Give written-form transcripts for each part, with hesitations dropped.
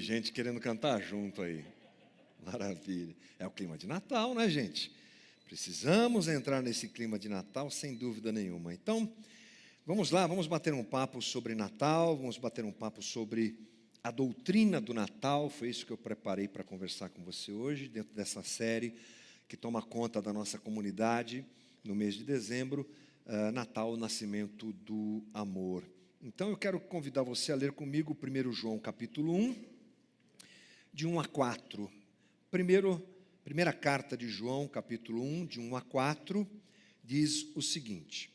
gente querendo cantar junto aí. Maravilha. É o clima de Natal, né, gente? Precisamos entrar nesse clima de Natal, sem dúvida nenhuma. Então, vamos lá, vamos bater um papo sobre Natal, vamos bater um papo sobre a doutrina do Natal. Foi isso que eu preparei para conversar com você hoje, dentro dessa série que toma conta da nossa comunidade no mês de dezembro, Natal, o nascimento do amor. Então, eu quero convidar você a ler comigo 1 João capítulo 1, de 1 a 4. Primeira carta de João, capítulo 1, de 1 a 4, diz o seguinte: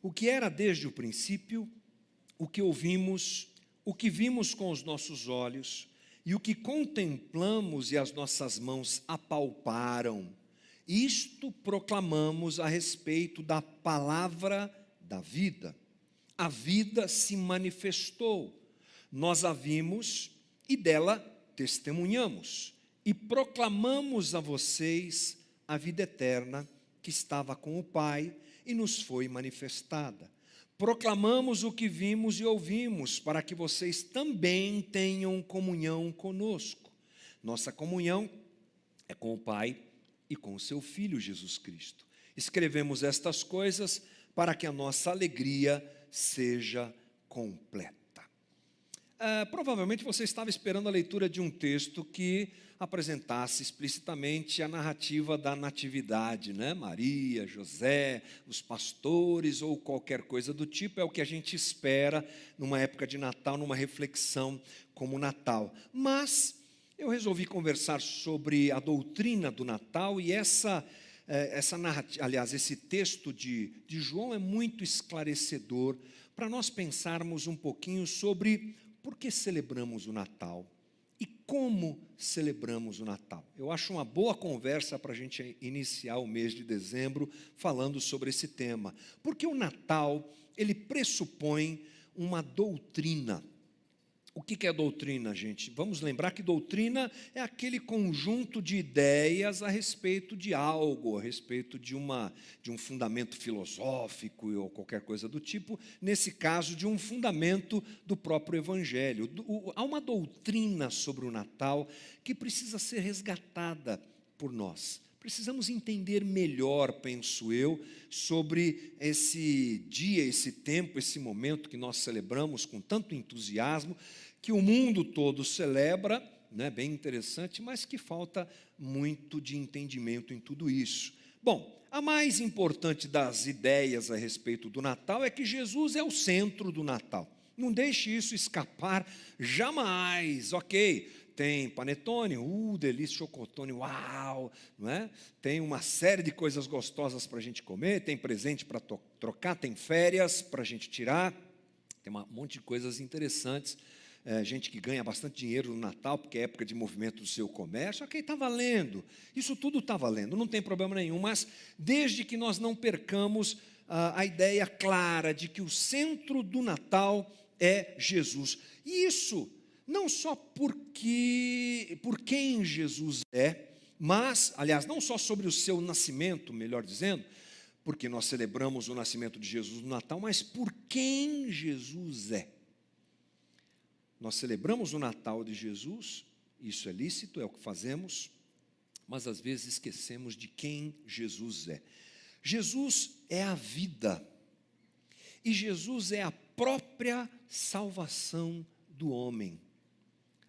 o que era desde o princípio, o que ouvimos, o que vimos com os nossos olhos, e o que contemplamos e as nossas mãos apalparam, isto proclamamos a respeito da palavra da vida. A vida se manifestou, nós a vimos e dela testemunhamos, e proclamamos a vocês a vida eterna que estava com o Pai e nos foi manifestada. Proclamamos o que vimos e ouvimos, para que vocês também tenham comunhão conosco. Nossa comunhão é com o Pai e com o seu Filho Jesus Cristo. Escrevemos estas coisas para que a nossa alegria seja completa. Provavelmente você estava esperando a leitura de um texto que apresentasse explicitamente a narrativa da natividade, né? Maria, José, os pastores ou qualquer coisa do tipo. É o que a gente espera numa época de Natal, numa reflexão como Natal. Mas eu resolvi conversar sobre a doutrina do Natal, e essa narrativa, aliás, esse texto de João é muito esclarecedor para nós pensarmos um pouquinho sobre por que celebramos o Natal e como celebramos o Natal. Eu acho uma boa conversa para a gente iniciar o mês de dezembro falando sobre esse tema, porque o Natal, ele pressupõe uma doutrina. O que é doutrina, gente? Vamos lembrar que doutrina é aquele conjunto de ideias a respeito de algo, a respeito de um fundamento filosófico ou qualquer coisa do tipo, nesse caso, de um fundamento do próprio Evangelho. Há uma doutrina sobre o Natal que precisa ser resgatada por nós. Precisamos entender melhor, penso eu, sobre esse dia, esse tempo, esse momento que nós celebramos com tanto entusiasmo, que o mundo todo celebra, né, bem interessante, mas que falta muito de entendimento em tudo isso. Bom, a mais importante das ideias a respeito do Natal é que Jesus é o centro do Natal. Não deixe isso escapar jamais, ok? Tem panetone, delícia, chocotone, uau, não é? Tem uma série de coisas gostosas para a gente comer, tem presente para trocar, tem férias para a gente tirar, tem um monte de coisas interessantes, gente que ganha bastante dinheiro no Natal, porque é época de movimento do seu comércio, ok, está valendo, isso tudo está valendo, não tem problema nenhum, mas desde que nós não percamos a ideia clara de que o centro do Natal é Jesus, e isso não só por quem Jesus é, mas, aliás, não só sobre o seu nascimento, melhor dizendo, porque nós celebramos o nascimento de Jesus no Natal, mas por quem Jesus é. Nós celebramos o Natal de Jesus, isso é lícito, é o que fazemos, mas às vezes esquecemos de quem Jesus é. Jesus é a vida, e Jesus é a própria salvação do homem.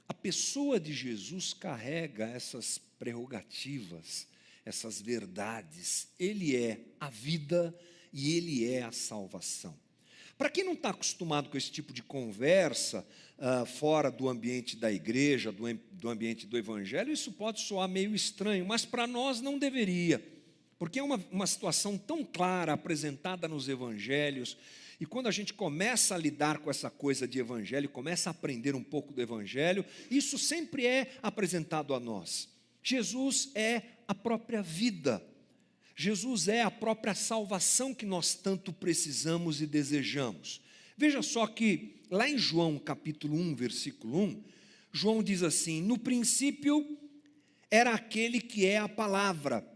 A pessoa de Jesus carrega essas prerrogativas, essas verdades. Ele é a vida e Ele é a salvação. Para quem não está acostumado com esse tipo de conversa, fora do ambiente da igreja, do ambiente do evangelho, isso pode soar meio estranho, mas para nós não deveria, porque é uma situação tão clara apresentada nos evangelhos. E quando a gente começa a lidar com essa coisa de evangelho, começa a aprender um pouco do evangelho, isso sempre é apresentado a nós. Jesus é a própria vida. Jesus é a própria salvação que nós tanto precisamos e desejamos. Veja só que lá em João capítulo 1, versículo 1, João diz assim: no princípio era aquele que é a palavra.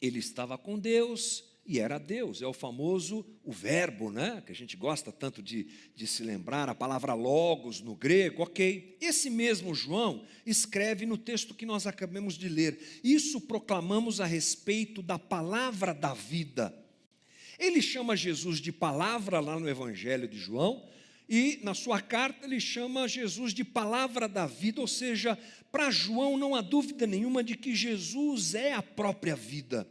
Ele estava com Deus e era Deus. É o famoso, o verbo, né? Que a gente gosta tanto de se lembrar, a palavra logos no grego, ok. Esse mesmo João escreve no texto que nós acabamos de ler: isso proclamamos a respeito da palavra da vida. Ele chama Jesus de palavra lá no Evangelho de João, e na sua carta ele chama Jesus de palavra da vida, ou seja, para João não há dúvida nenhuma de que Jesus é a própria vida.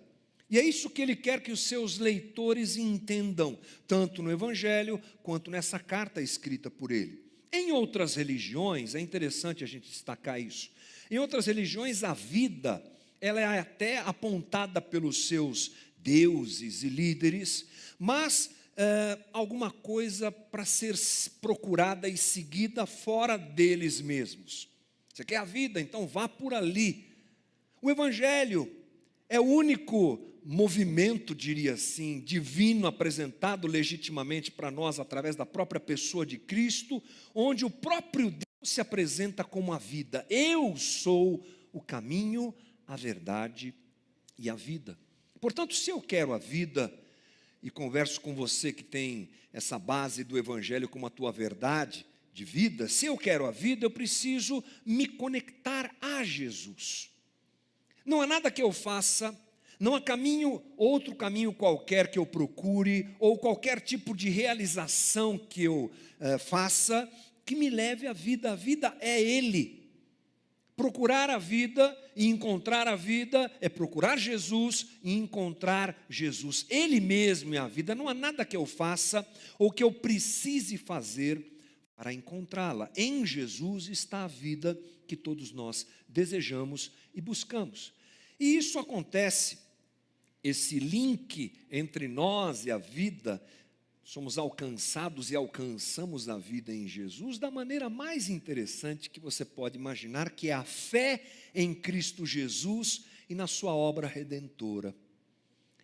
E é isso que ele quer que os seus leitores entendam, tanto no Evangelho quanto nessa carta escrita por ele. Em outras religiões, é interessante a gente destacar isso, em outras religiões a vida, ela é até apontada pelos seus deuses e líderes, mas alguma coisa para ser procurada e seguida fora deles mesmos. Você quer a vida? Então vá por ali. O Evangelho é o único movimento, diria assim, divino apresentado legitimamente para nós através da própria pessoa de Cristo, onde o próprio Deus se apresenta como a vida. Eu sou o caminho, a verdade e a vida. Portanto, se eu quero a vida, e converso com você que tem essa base do Evangelho como a tua verdade de vida, se eu quero a vida, eu preciso me conectar a Jesus. Não há nada que eu faça, não há outro caminho qualquer que eu procure, ou qualquer tipo de realização que eu faça, que me leve à vida. A vida é Ele. Procurar a vida e encontrar a vida é procurar Jesus e encontrar Jesus. Ele mesmo é a vida. Não há nada que eu faça ou que eu precise fazer para encontrá-la. Em Jesus está a vida que todos nós desejamos e buscamos. E isso acontece, esse link entre nós e a vida, somos alcançados e alcançamos a vida em Jesus da maneira mais interessante que você pode imaginar, que é a fé em Cristo Jesus e na sua obra redentora.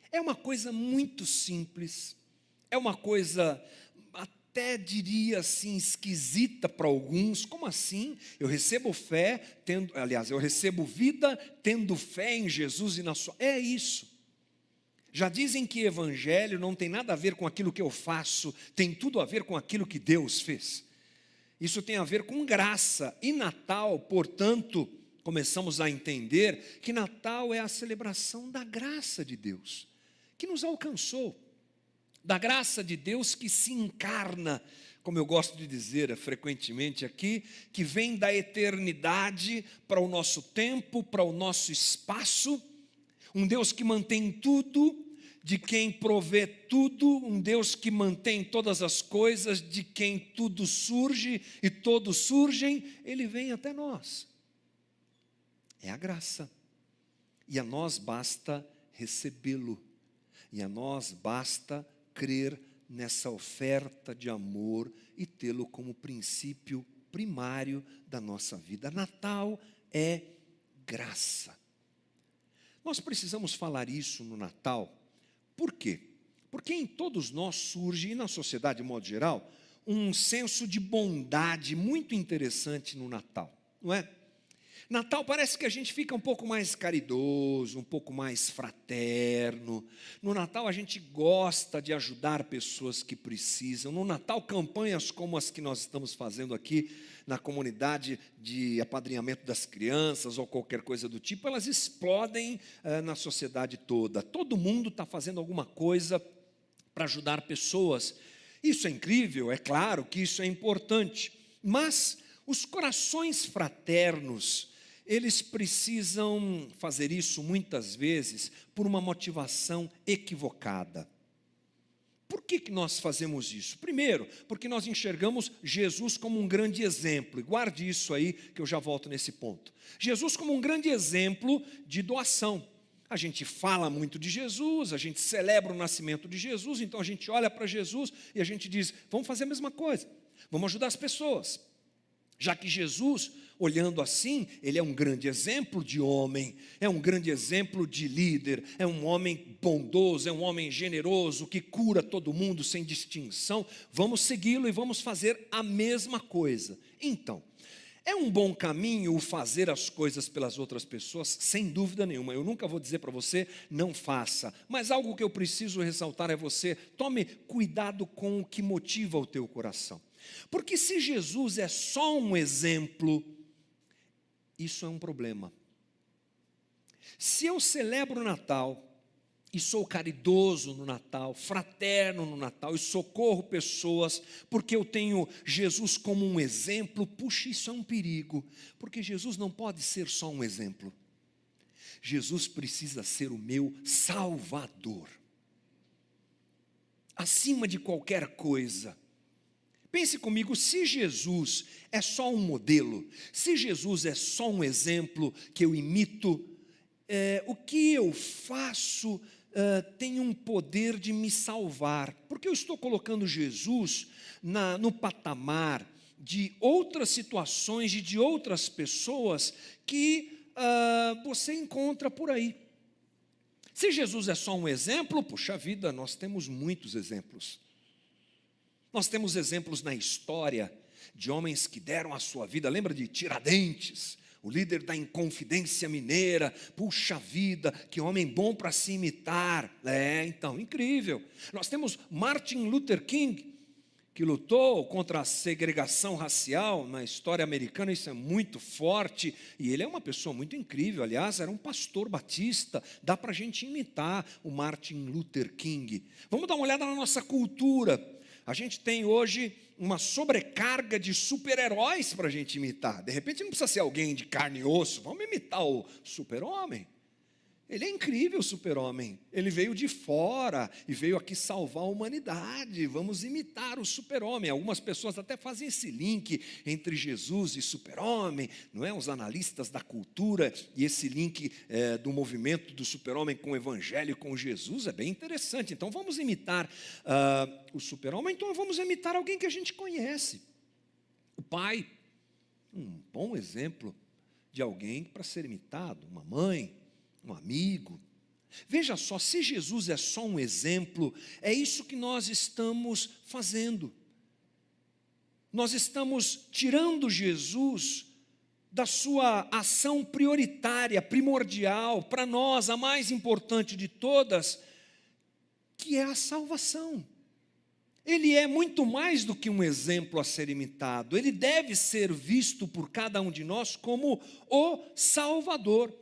É uma coisa muito simples, é uma coisa até diria assim esquisita para alguns. Como assim? Eu recebo eu recebo vida tendo fé em Jesus e na sua... É isso. Já dizem que evangelho não tem nada a ver com aquilo que eu faço, tem tudo a ver com aquilo que Deus fez. Isso tem a ver com graça. E Natal, portanto, começamos a entender que Natal é a celebração da graça de Deus, que nos alcançou, da graça de Deus que se encarna, como eu gosto de dizer frequentemente aqui, que vem da eternidade para o nosso tempo, para o nosso espaço, um Deus que mantém tudo, de quem provê tudo, um Deus que mantém todas as coisas, de quem tudo surge e todos surgem, Ele vem até nós. É a graça. E a nós basta recebê-lo. E a nós basta crer nessa oferta de amor e tê-lo como princípio primário da nossa vida. Natal é graça. Nós precisamos falar isso no Natal. Por quê? Porque em todos nós surge, e na sociedade de modo geral, um senso de bondade muito interessante no Natal, não é? Natal parece que a gente fica um pouco mais caridoso, um pouco mais fraterno. No Natal a gente gosta de ajudar pessoas que precisam. No Natal, campanhas como as que nós estamos fazendo aqui na comunidade de apadrinhamento das crianças ou qualquer coisa do tipo, elas explodem na sociedade toda. Todo mundo está fazendo alguma coisa para ajudar pessoas. Isso é incrível, é claro que isso é importante, mas os corações fraternos, eles precisam fazer isso muitas vezes por uma motivação equivocada. Por que nós fazemos isso? Primeiro, porque nós enxergamos Jesus como um grande exemplo, e guarde isso aí que eu já volto nesse ponto. Jesus como um grande exemplo de doação. A gente fala muito de Jesus, a gente celebra o nascimento de Jesus, então a gente olha para Jesus e a gente diz, vamos fazer a mesma coisa, vamos ajudar as pessoas. Já que Jesus, olhando assim, ele é um grande exemplo de homem, é um grande exemplo de líder, é um homem bondoso, é um homem generoso, que cura todo mundo sem distinção, vamos segui-lo e vamos fazer a mesma coisa. Então, É um bom caminho o fazer as coisas pelas outras pessoas? Sem dúvida nenhuma. Eu nunca vou dizer para você, não faça. Mas algo que eu preciso ressaltar é você, tome cuidado com o que motiva o teu coração. Porque se Jesus é só um exemplo, isso é um problema. Se eu celebro o Natal, e sou caridoso no Natal, fraterno no Natal, e socorro pessoas, porque eu tenho Jesus como um exemplo, puxa, isso é um perigo, porque Jesus não pode ser só um exemplo. Jesus precisa ser o meu Salvador. Acima de qualquer coisa. Pense comigo, se Jesus é só um modelo, se Jesus é só um exemplo que eu imito, o que eu faço tem um poder de me salvar, porque eu estou colocando Jesus no patamar de outras situações e de outras pessoas que você encontra por aí. Se Jesus é só um exemplo, puxa vida, nós temos muitos exemplos. Nós temos exemplos na história de homens que deram a sua vida, lembra de Tiradentes? O líder da Inconfidência Mineira, puxa vida, que homem bom para se imitar. Então, incrível. Nós temos Martin Luther King, que lutou contra a segregação racial na história americana, isso é muito forte, e ele é uma pessoa muito incrível, aliás, era um pastor batista, dá para a gente imitar o Martin Luther King. Vamos dar uma olhada na nossa cultura. A gente tem hoje uma sobrecarga de super-heróis para a gente imitar. De repente não precisa ser alguém de carne e osso, vamos imitar o super-homem. Ele é incrível, o super-homem. Ele veio de fora e veio aqui salvar a humanidade. Vamos imitar o super-homem. Algumas pessoas até fazem esse link entre Jesus e super-homem, não é? Os analistas da cultura, e esse link do movimento do super-homem com o evangelho e com Jesus é bem interessante. Então vamos imitar o super-homem, então vamos imitar alguém que a gente conhece. O pai, um bom exemplo de alguém para ser imitado, uma mãe, um amigo. Veja só, se Jesus é só um exemplo, é isso que nós estamos fazendo. Nós estamos tirando Jesus da sua ação prioritária, primordial, para nós, a mais importante de todas, que é a salvação. Ele é muito mais do que um exemplo a ser imitado, ele deve ser visto por cada um de nós como o Salvador.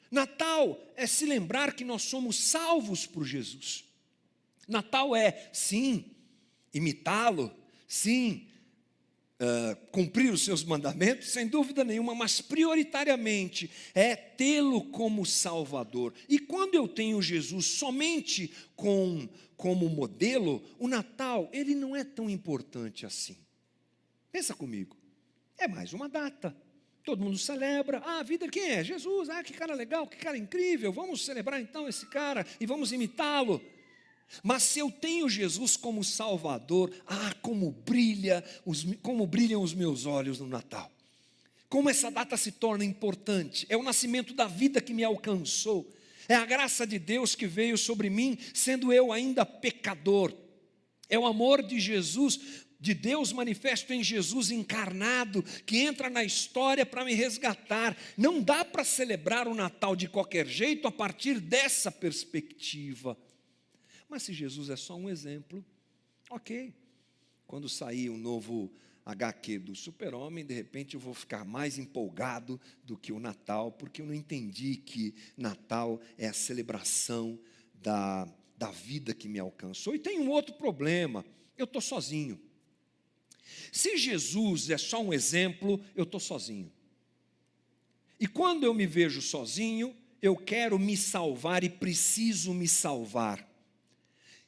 Natal é se lembrar que nós somos salvos por Jesus. Natal é, sim, imitá-lo, sim, cumprir os seus mandamentos, sem dúvida nenhuma, mas prioritariamente é tê-lo como Salvador. E quando eu tenho Jesus somente como modelo, o Natal, ele não é tão importante assim. Pensa comigo, é mais uma data. Todo mundo celebra, a vida quem é? Jesus, que cara legal, que cara incrível, vamos celebrar então esse cara e vamos imitá-lo. Mas se eu tenho Jesus como Salvador, como brilham os meus olhos no Natal. Como essa data se torna importante, é o nascimento da vida que me alcançou, é a graça de Deus que veio sobre mim, sendo eu ainda pecador, é o amor de Jesus, de Deus manifesto em Jesus encarnado, que entra na história para me resgatar. Não dá para celebrar o Natal de qualquer jeito a partir dessa perspectiva. Mas se Jesus é só um exemplo, ok. Quando sair um novo HQ do Super-Homem, de repente eu vou ficar mais empolgado do que o Natal, porque eu não entendi que Natal é a celebração da vida que me alcançou. E tem um outro problema, eu estou sozinho. Se Jesus é só um exemplo, eu estou sozinho. E quando eu me vejo sozinho, eu quero me salvar e preciso me salvar.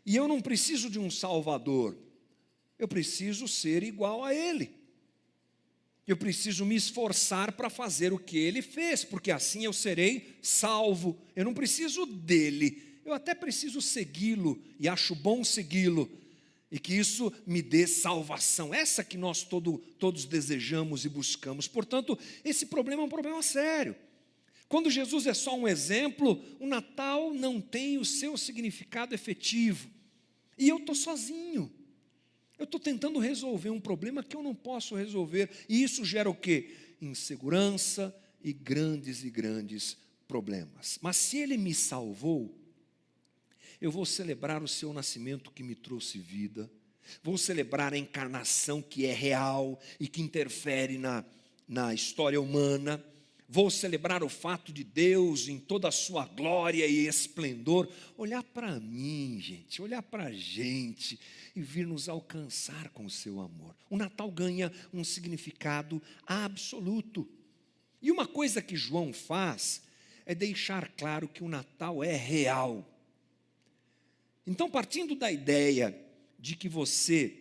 E eu não preciso de um Salvador, eu preciso ser igual a Ele. Eu preciso me esforçar para fazer o que Ele fez, porque assim eu serei salvo. Eu não preciso dele, eu até preciso segui-lo, e acho bom segui-lo, e que isso me dê salvação, essa que nós todos desejamos e buscamos. Portanto, esse problema é um problema sério. Quando Jesus é só um exemplo, o Natal não tem o seu significado efetivo. E eu estou sozinho. Eu estou tentando resolver um problema que eu não posso resolver. E isso gera o quê? insegurança e grandes problemas. Mas se Ele me salvou, eu vou celebrar o seu nascimento que me trouxe vida, vou celebrar a encarnação que é real e que interfere na história humana, vou celebrar o fato de Deus em toda a sua glória e esplendor, olhar para mim, gente, olhar para a gente e vir nos alcançar com o seu amor. O Natal ganha um significado absoluto. E uma coisa que João faz é deixar claro que o Natal é real. Então, partindo da ideia de que você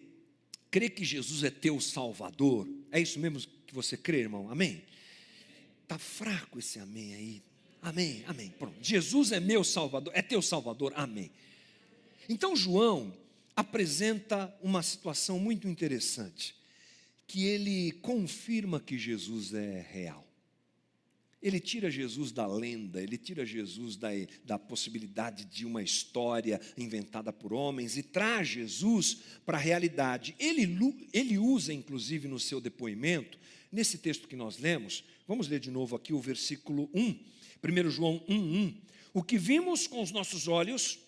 crê que Jesus é teu Salvador, é isso mesmo que você crê, irmão? Amém? Está fraco esse amém aí. Amém, amém. Pronto. Jesus é meu Salvador, é teu Salvador. Amém. Então João apresenta uma situação muito interessante, que ele confirma que Jesus é real. Ele tira Jesus da lenda, ele tira Jesus da possibilidade de uma história inventada por homens e traz Jesus para a realidade. Ele usa, inclusive, no seu depoimento, nesse texto que nós lemos, vamos ler de novo aqui o versículo 1, 1 João 1:1. O que vimos com os nossos olhos,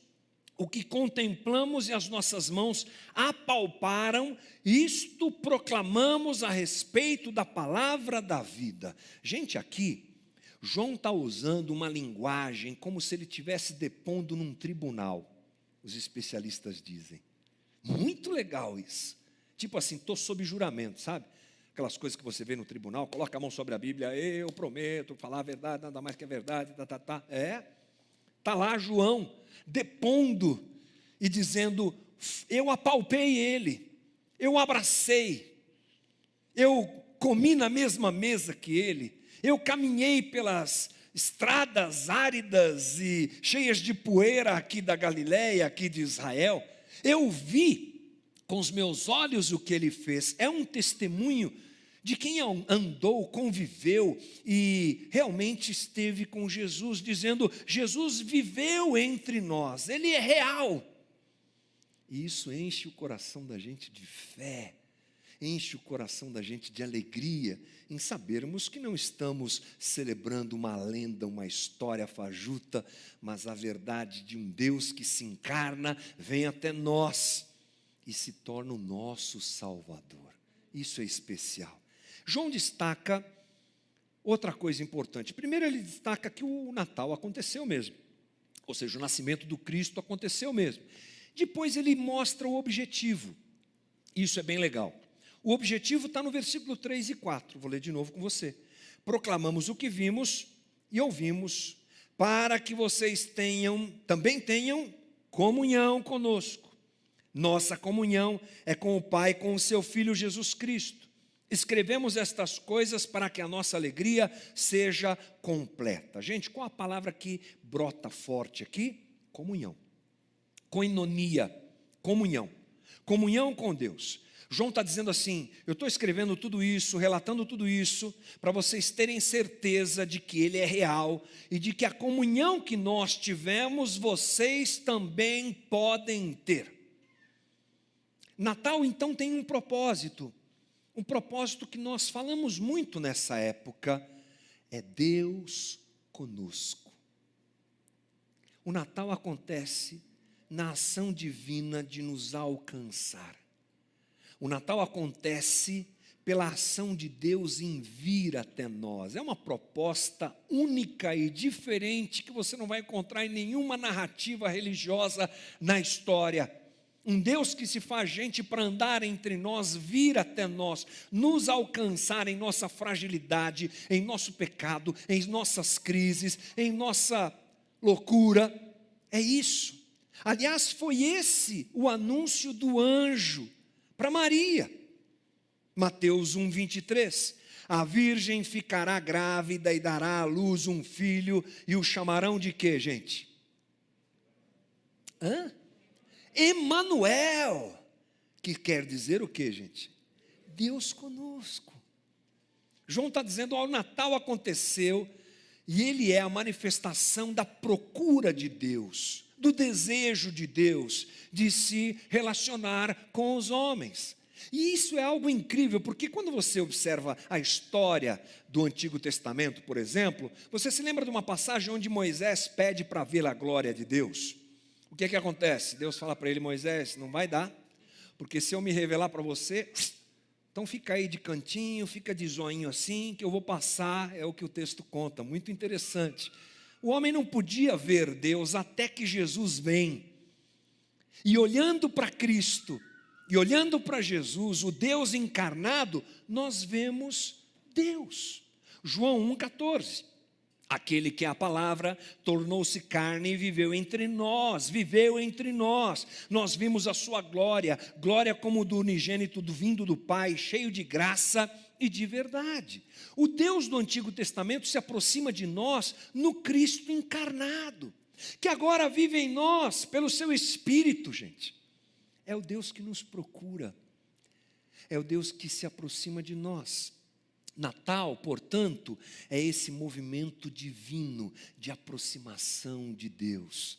o que contemplamos e as nossas mãos apalparam, isto proclamamos a respeito da palavra da vida. Gente, aqui, João está usando uma linguagem como se ele estivesse depondo num tribunal, os especialistas dizem. Muito legal isso. Tipo assim, estou sob juramento, sabe? Aquelas coisas que você vê no tribunal, coloca a mão sobre a Bíblia, eu prometo falar a verdade, nada mais que a verdade, está lá João depondo e dizendo, eu apalpei ele, eu abracei, eu comi na mesma mesa que ele, eu caminhei pelas estradas áridas e cheias de poeira aqui da Galileia, aqui de Israel, eu vi com os meus olhos o que ele fez. É um testemunho de quem andou, conviveu e realmente esteve com Jesus, dizendo, Jesus viveu entre nós, ele é real. E isso enche o coração da gente de fé, enche o coração da gente de alegria, em sabermos que não estamos celebrando uma lenda, uma história fajuta, mas a verdade de um Deus que se encarna, vem até nós e se torna o nosso Salvador. Isso é especial. João destaca outra coisa importante. Primeiro ele destaca que o Natal aconteceu mesmo, ou seja, o nascimento do Cristo aconteceu mesmo. Depois ele mostra o objetivo. Isso é bem legal. O objetivo está no versículo 3 e 4, vou ler de novo com você. Proclamamos o que vimos e ouvimos, para que vocês também tenham comunhão conosco. Nossa comunhão é com o Pai, com o seu Filho Jesus Cristo. Escrevemos estas coisas para que a nossa alegria seja completa. Gente, qual a palavra que brota forte aqui? Comunhão. Koinonia, comunhão. Comunhão com Deus. João está dizendo assim, eu estou escrevendo tudo isso, relatando tudo isso, para vocês terem certeza de que Ele é real e de que a comunhão que nós tivemos, vocês também podem ter. Natal, então, tem um propósito que nós falamos muito nessa época, é Deus conosco. O Natal acontece na ação divina de nos alcançar. O Natal acontece pela ação de Deus em vir até nós. É uma proposta única e diferente que você não vai encontrar em nenhuma narrativa religiosa na história. Um Deus que se faz gente para andar entre nós, vir até nós, nos alcançar em nossa fragilidade, em nosso pecado, em nossas crises, em nossa loucura. É isso. Aliás, foi esse o anúncio do anjo para Maria. Mateus 1:23. A virgem ficará grávida e dará à luz um filho e o chamarão de quê, gente? Emanuel, que quer dizer o quê, gente? Deus conosco. João está dizendo, o Natal aconteceu e ele é a manifestação da procura de Deus, do desejo de Deus de se relacionar com os homens. E isso é algo incrível, porque quando você observa a história do Antigo Testamento, por exemplo, você se lembra de uma passagem onde Moisés pede para ver a glória de Deus. O que é que acontece? Deus fala para ele: Moisés, não vai dar, porque se eu me revelar para você, então fica aí de cantinho, fica de zoinho assim, que eu vou passar, é o que o texto conta, muito interessante. O homem não podia ver Deus até que Jesus vem, e olhando para Cristo, e olhando para Jesus, o Deus encarnado, nós vemos Deus. João 1,14. Aquele que é a palavra tornou-se carne e viveu entre nós, Nós vimos a sua glória, glória como do unigênito vindo do Pai, cheio de graça e de verdade. O Deus do Antigo Testamento se aproxima de nós no Cristo encarnado, que agora vive em nós pelo seu Espírito, gente. É o Deus que nos procura, é o Deus que se aproxima de nós. Natal, portanto, é esse movimento divino de aproximação de Deus.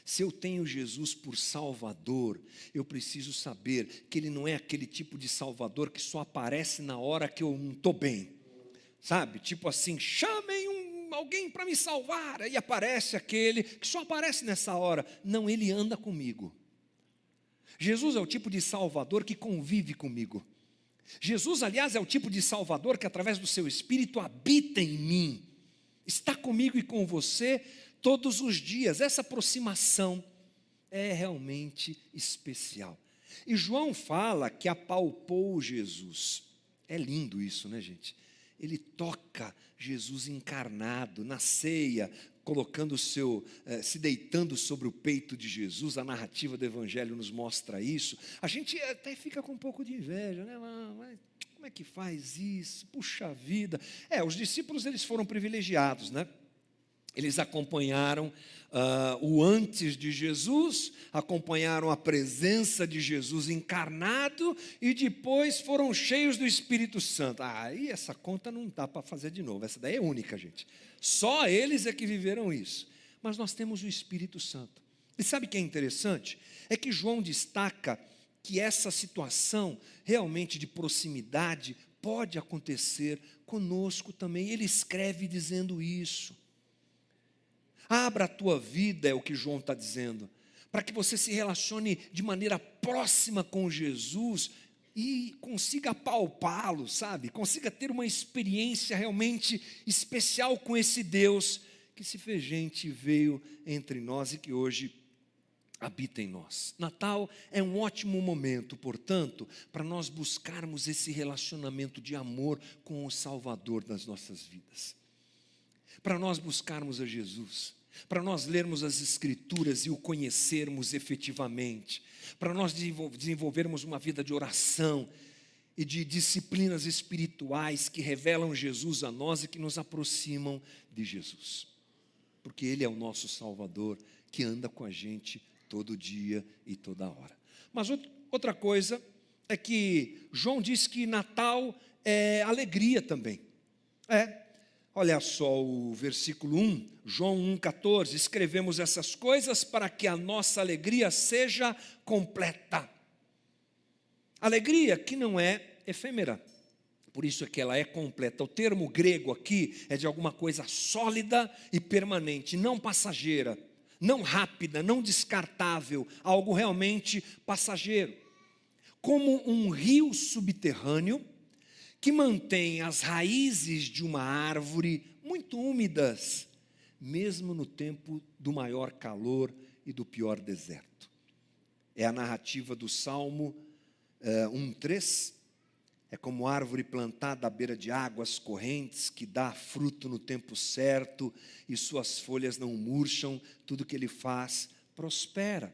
Se eu tenho Jesus por Salvador, eu preciso saber que Ele não é aquele tipo de Salvador que só aparece na hora que eu não estou bem, sabe? Tipo assim, chamem alguém para me salvar, aí aparece aquele que só aparece nessa hora. Não, Ele anda comigo. Jesus é o tipo de Salvador que convive comigo. Jesus, aliás, é o tipo de Salvador que através do seu Espírito habita em mim, está comigo e com você todos os dias. Essa aproximação é realmente especial. E João fala que apalpou Jesus. É lindo isso, né, gente? Ele toca Jesus encarnado na ceia, colocando se deitando sobre o peito de Jesus. A narrativa do Evangelho nos mostra isso. A gente até fica com um pouco de inveja, né? Mas como é que faz isso? Puxa vida. Os discípulos, eles foram privilegiados, né? Eles acompanharam o antes de Jesus, acompanharam a presença de Jesus encarnado e depois foram cheios do Espírito Santo. Aí essa conta não dá para fazer de novo, essa daí é única, gente. Só eles é que viveram isso. Mas nós temos o Espírito Santo. E sabe o que é interessante? É que João destaca que essa situação realmente de proximidade pode acontecer conosco também. Ele escreve dizendo isso. Abra a tua vida, é o que João está dizendo, para que você se relacione de maneira próxima com Jesus e consiga apalpá-lo, sabe? Consiga ter uma experiência realmente especial com esse Deus que se fez gente e veio entre nós e que hoje habita em nós. Natal é um ótimo momento, portanto, para nós buscarmos esse relacionamento de amor com o Salvador das nossas vidas. Para nós buscarmos a Jesus, para nós lermos as Escrituras e o conhecermos efetivamente, para nós desenvolvermos uma vida de oração e de disciplinas espirituais que revelam Jesus a nós e que nos aproximam de Jesus, porque Ele é o nosso Salvador que anda com a gente todo dia e toda hora. Mas outra coisa é que João diz que Natal é alegria também. Olha só o versículo 1, João 1,14, escrevemos essas coisas para que a nossa alegria seja completa. Alegria que não é efêmera, por isso é que ela é completa. O termo grego aqui é de alguma coisa sólida e permanente, não passageira, não rápida, não descartável, algo realmente passageiro. Como um rio subterrâneo, que mantém as raízes de uma árvore muito úmidas, mesmo no tempo do maior calor e do pior deserto. É a narrativa do Salmo 1,3. É como árvore plantada à beira de águas correntes, que dá fruto no tempo certo, e suas folhas não murcham, tudo que ele faz prospera.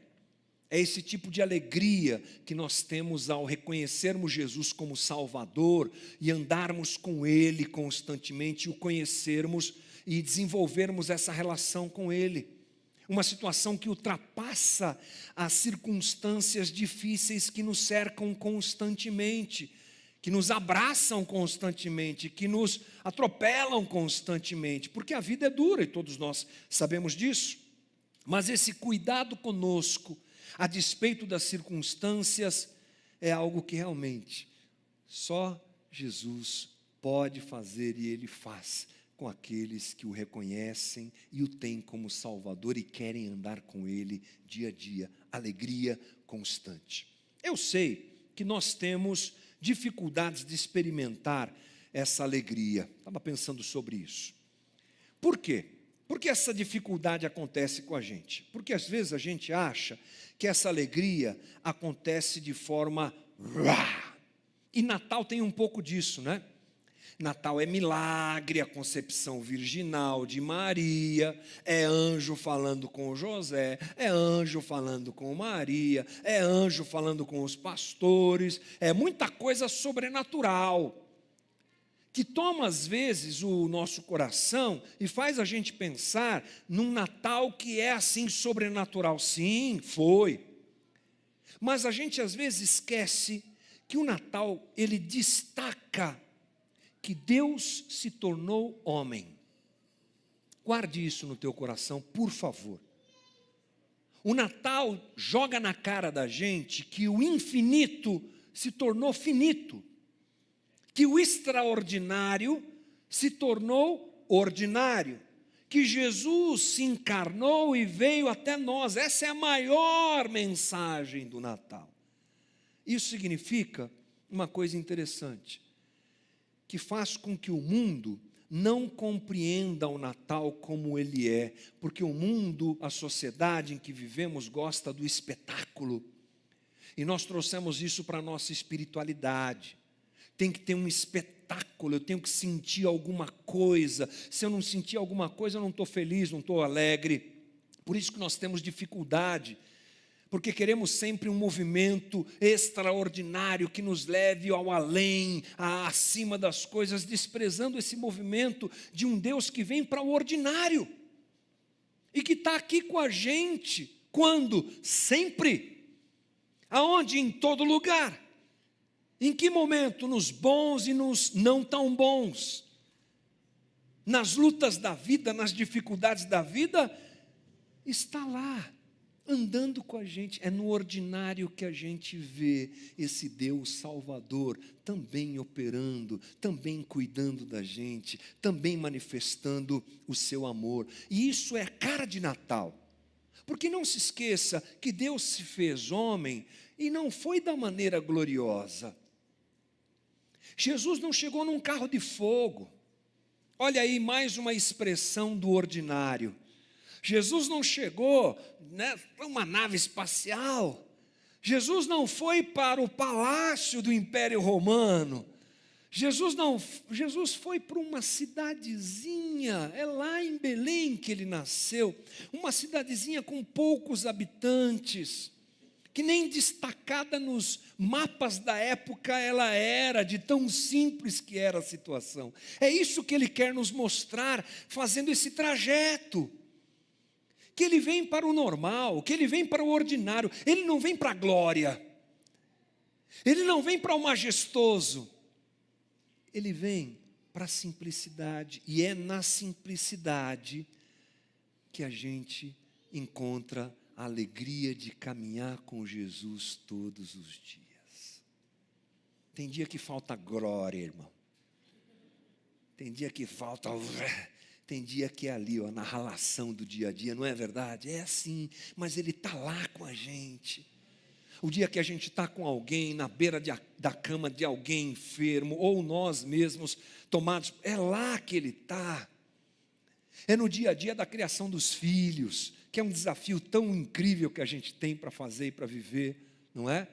É esse tipo de alegria que nós temos ao reconhecermos Jesus como Salvador e andarmos com Ele constantemente, o conhecermos e desenvolvermos essa relação com Ele. Uma situação que ultrapassa as circunstâncias difíceis que nos cercam constantemente, que nos abraçam constantemente, que nos atropelam constantemente, porque a vida é dura e todos nós sabemos disso. Mas esse cuidado conosco, a despeito das circunstâncias, é algo que realmente só Jesus pode fazer e Ele faz com aqueles que o reconhecem e o têm como Salvador e querem andar com Ele dia a dia. Alegria constante. Eu sei que nós temos dificuldades de experimentar essa alegria. Estava pensando sobre isso. Por quê? Porque essa dificuldade acontece com a gente? Porque às vezes a gente acha que essa alegria acontece de forma... E Natal tem um pouco disso, né? Natal é milagre, a concepção virginal de Maria, é anjo falando com José, é anjo falando com Maria, é anjo falando com os pastores, é muita coisa sobrenatural, que toma às vezes o nosso coração e faz a gente pensar num Natal que é assim sobrenatural. Sim, foi. Mas a gente às vezes esquece que o Natal, ele destaca que Deus se tornou homem. Guarde isso no teu coração, por favor. O Natal joga na cara da gente que o infinito se tornou finito, que o extraordinário se tornou ordinário, que Jesus se encarnou e veio até nós. Essa é a maior mensagem do Natal. Isso significa uma coisa interessante, que faz com que o mundo não compreenda o Natal como ele é, porque o mundo, a sociedade em que vivemos, gosta do espetáculo, e nós trouxemos isso para a nossa espiritualidade. Tem que ter um espetáculo, eu tenho que sentir alguma coisa. Se eu não sentir alguma coisa, eu não estou feliz, não estou alegre. Por isso que nós temos dificuldade, porque queremos sempre um movimento extraordinário que nos leve ao além, acima das coisas, desprezando esse movimento de um Deus que vem para o ordinário e que está aqui com a gente. Quando? Sempre. Aonde? Em todo lugar. Em que momento? Nos bons e nos não tão bons. Nas lutas da vida, nas dificuldades da vida, está lá, andando com a gente. É no ordinário que a gente vê esse Deus Salvador também operando, também cuidando da gente, também manifestando o seu amor. E isso é a cara de Natal. Porque não se esqueça que Deus se fez homem e não foi da maneira gloriosa. Jesus não chegou num carro de fogo. Olha aí mais uma expressão do ordinário. Jesus não chegou, né, para uma nave espacial. Jesus não foi para o palácio do Império Romano. Jesus foi para uma cidadezinha, é lá em Belém que ele nasceu, uma cidadezinha com poucos habitantes, que nem destacada nos mapas da época ela era, de tão simples que era a situação. É isso que ele quer nos mostrar, fazendo esse trajeto. Que ele vem para o normal, que ele vem para o ordinário, ele não vem para a glória, ele não vem para o majestoso, ele vem para a simplicidade, e é na simplicidade que a gente encontra a alegria de caminhar com Jesus todos os dias. Tem dia que falta glória, irmão, tem dia que falta... Tem dia que é ali, ó, na ralação do dia a dia, não é verdade? É assim, mas Ele está lá com a gente. O dia que a gente está com alguém, na beira da cama de alguém enfermo, ou nós mesmos tomados, é lá que Ele está. É no dia a dia da criação dos filhos, que é um desafio tão incrível que a gente tem para fazer e para viver, não é?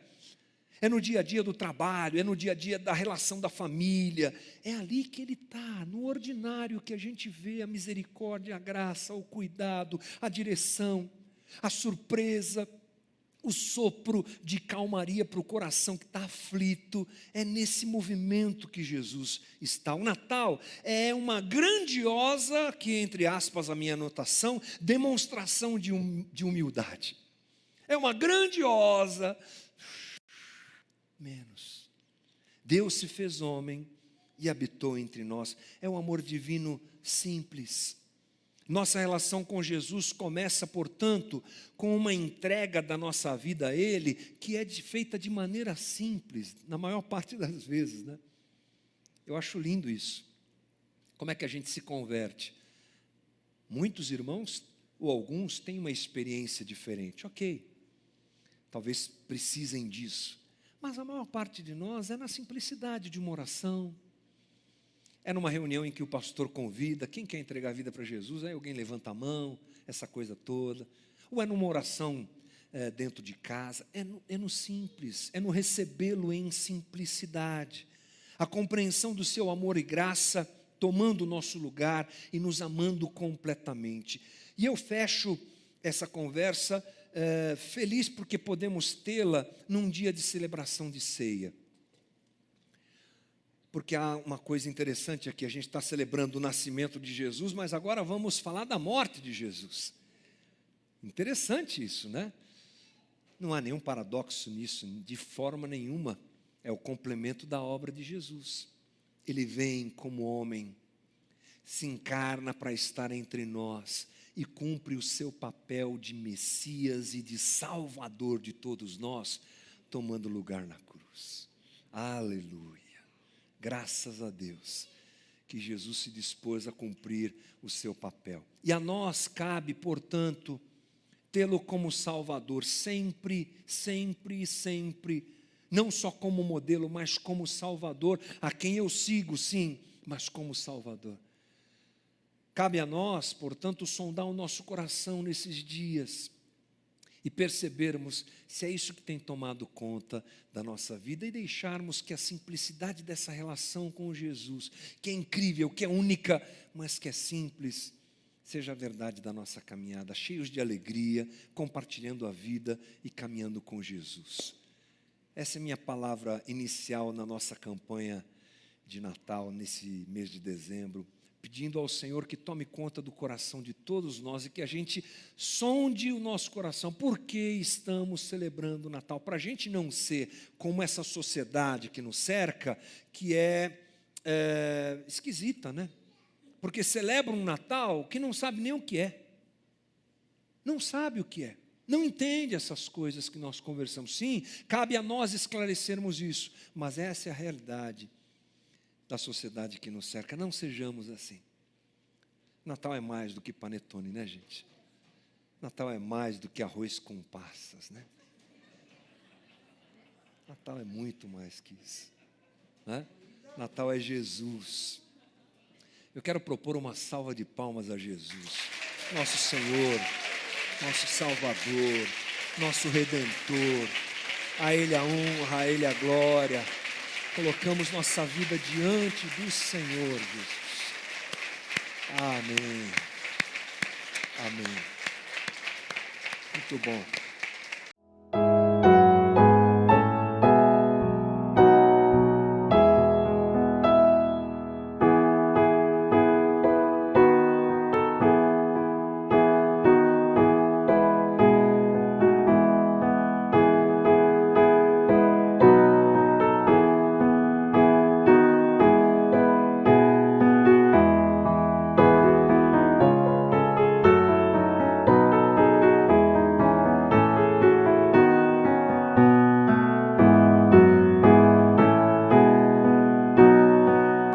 É no dia a dia do trabalho, é no dia a dia da relação da família, é ali que Ele está, no ordinário que a gente vê a misericórdia, a graça, o cuidado, a direção, a surpresa, o sopro de calmaria para o coração que está aflito. É nesse movimento que Jesus está. O Natal é uma grandiosa, que entre aspas a minha anotação, demonstração de humildade. É uma grandiosa... menos. Deus se fez homem e habitou entre nós. É um amor divino simples. Nossa relação com Jesus começa, portanto, com uma entrega da nossa vida a Ele, que é feita de maneira simples, na maior parte das vezes, né? Eu acho lindo isso. Como é que a gente se converte? Muitos irmãos, ou alguns, têm uma experiência diferente. Ok, talvez precisem disso. Mas a maior parte de nós é na simplicidade de uma oração. É numa reunião em que o pastor convida, quem quer entregar a vida para Jesus? Aí alguém levanta a mão, essa coisa toda. Ou é numa oração dentro de casa. É no simples, é no recebê-lo em simplicidade. A compreensão do seu amor e graça tomando o nosso lugar e nos amando completamente. E eu fecho essa conversa feliz porque podemos tê-la num dia de celebração de ceia. Porque há uma coisa interessante aqui, a gente está celebrando o nascimento de Jesus, mas agora vamos falar da morte de Jesus. Interessante isso, né? Não há nenhum paradoxo nisso, de forma nenhuma. É o complemento da obra de Jesus. Ele vem como homem, se encarna para estar entre nós e cumpre o seu papel de Messias e de Salvador de todos nós, tomando lugar na cruz. Aleluia. Graças a Deus, que Jesus se dispôs a cumprir o seu papel. E a nós cabe, portanto, tê-lo como Salvador, sempre, sempre, sempre, não só como modelo, mas como Salvador, a quem eu sigo, sim, mas como Salvador. Cabe a nós, portanto, sondar o nosso coração nesses dias, e percebermos se é isso que tem tomado conta da nossa vida e deixarmos que a simplicidade dessa relação com Jesus, que é incrível, que é única, mas que é simples, seja a verdade da nossa caminhada, cheios de alegria, compartilhando a vida e caminhando com Jesus. Essa é minha palavra inicial na nossa campanha de Natal, nesse mês de dezembro, pedindo ao Senhor que tome conta do coração de todos nós e que a gente sonde o nosso coração. Por que estamos celebrando o Natal? Para a gente não ser como essa sociedade que nos cerca, que é esquisita, né? Porque celebra um Natal que não sabe nem o que é. Não sabe o que é. Não entende essas coisas que nós conversamos. Sim, cabe a nós esclarecermos isso, mas essa é a realidade da sociedade que nos cerca. Não sejamos assim. Natal é mais do que panetone, né, gente? Natal é mais do que arroz com passas, né? Natal é muito mais que isso, né? Natal é Jesus. Eu quero propor uma salva de palmas a Jesus, nosso Senhor, nosso Salvador, nosso Redentor. A Ele a honra, a Ele a glória. Colocamos nossa vida diante do Senhor Jesus. Amém. Amém. Muito bom.